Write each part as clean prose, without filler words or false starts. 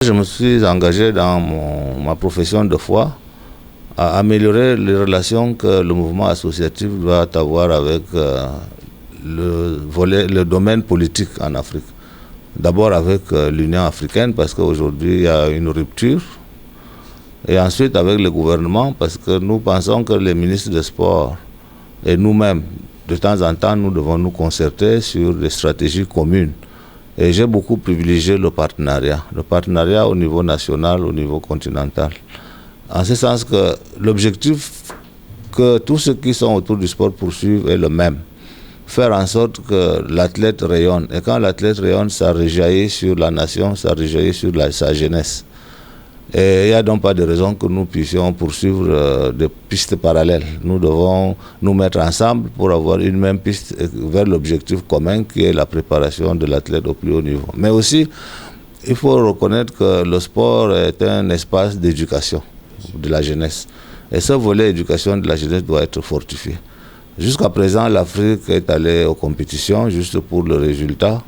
Je me suis engagé dans ma profession de foi à améliorer les relations que le mouvement associatif doit avoir avec le domaine politique en Afrique. D'abord avec l'Union africaine parce qu'aujourd'hui il y a une rupture, et ensuite avec le gouvernement parce que nous pensons que les ministres des Sports et nous-mêmes, de temps en temps, nous devons nous concerter sur des stratégies communes. Et j'ai beaucoup privilégié le partenariat au niveau national, au niveau continental. En ce sens que l'objectif que tous ceux qui sont autour du sport poursuivent est le même. Faire en sorte que l'athlète rayonne. Et quand l'athlète rayonne, ça rejaillit sur la nation, ça rejaillit sur sa jeunesse. Et il n'y a donc pas de raison que nous puissions poursuivre des pistes parallèles. Nous devons nous mettre ensemble pour avoir une même piste vers l'objectif commun qui est la préparation de l'athlète au plus haut niveau. Mais aussi, il faut reconnaître que le sport est un espace d'éducation de la jeunesse. Et ce volet éducation de la jeunesse doit être fortifié. Jusqu'à présent, l'Afrique est allée aux compétitions juste pour le résultat.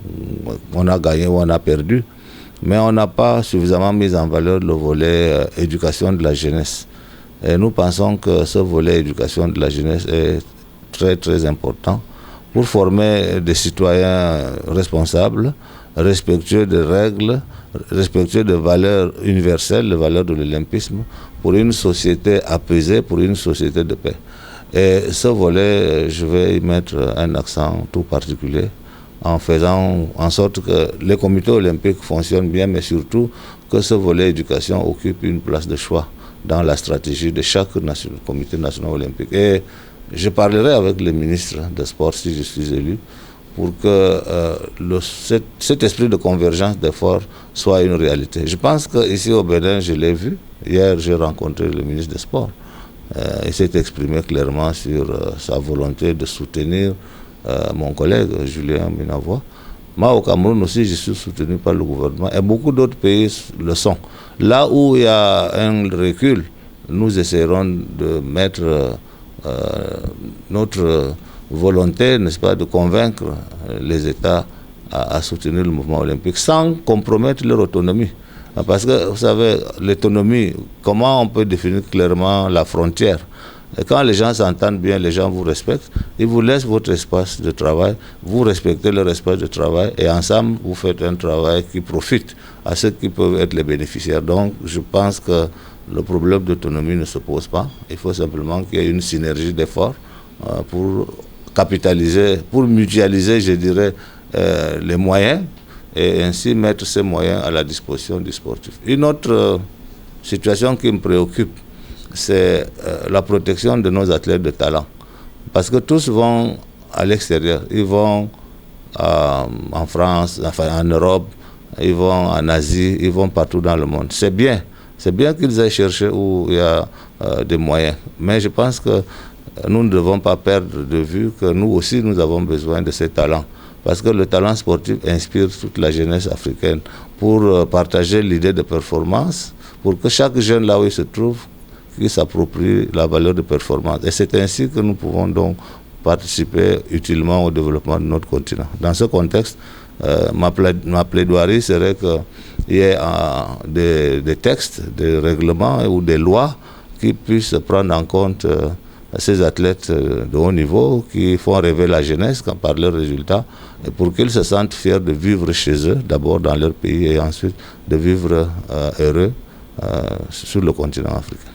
On a gagné ou on a perdu. Mais on n'a pas suffisamment mis en valeur le volet éducation de la jeunesse. Et nous pensons que ce volet éducation de la jeunesse est très très important pour former des citoyens responsables, respectueux des règles, respectueux des valeurs universelles, les valeurs de l'olympisme, pour une société apaisée, pour une société de paix. Et ce volet, je vais y mettre un accent tout particulier, en faisant en sorte que les comités olympiques fonctionnent bien, mais surtout que ce volet éducation occupe une place de choix dans la stratégie de chaque comité national olympique. Et je parlerai avec les ministres des Sports si je suis élu, pour que cet esprit de convergence d'efforts soit une réalité. Je pense qu'ici au Bénin, je l'ai vu. Hier, j'ai rencontré le ministre des Sports. Il s'est exprimé clairement sur sa volonté de soutenir mon collègue Julien Minavoie. Moi, au Cameroun aussi, je suis soutenu par le gouvernement et beaucoup d'autres pays le sont. Là où il y a un recul, nous essaierons de mettre notre volonté, n'est-ce pas, de convaincre les États à soutenir le mouvement olympique sans compromettre leur autonomie. Parce que, vous savez, l'autonomie, comment on peut définir clairement la frontière? Et quand les gens s'entendent bien, les gens vous respectent, ils vous laissent votre espace de travail, vous respectez leur espace de travail et ensemble, vous faites un travail qui profite à ceux qui peuvent être les bénéficiaires. Donc, je pense que le problème d'autonomie ne se pose pas. Il faut simplement qu'il y ait une synergie d'efforts pour capitaliser, pour mutualiser, je dirais, les moyens et ainsi mettre ces moyens à la disposition du sportif. Une autre situation qui me préoccupe, c'est la protection de nos athlètes de talent. Parce que tous vont à l'extérieur. Ils vont en France, enfin en Europe, ils vont en Asie, ils vont partout dans le monde. C'est bien. C'est bien qu'ils aillent chercher où il y a des moyens. Mais je pense que nous ne devons pas perdre de vue que nous aussi, nous avons besoin de ces talents. Parce que le talent sportif inspire toute la jeunesse africaine pour partager l'idée de performance, pour que chaque jeune là où il se trouve, qui s'approprie la valeur de performance. Et c'est ainsi que nous pouvons donc participer utilement au développement de notre continent. Dans ce contexte, ma plaidoirie serait qu'il y ait des textes, des règlements ou des lois qui puissent prendre en compte ces athlètes de haut niveau qui font rêver la jeunesse par leurs résultats, et pour qu'ils se sentent fiers de vivre chez eux, d'abord dans leur pays et ensuite de vivre heureux sur le continent africain.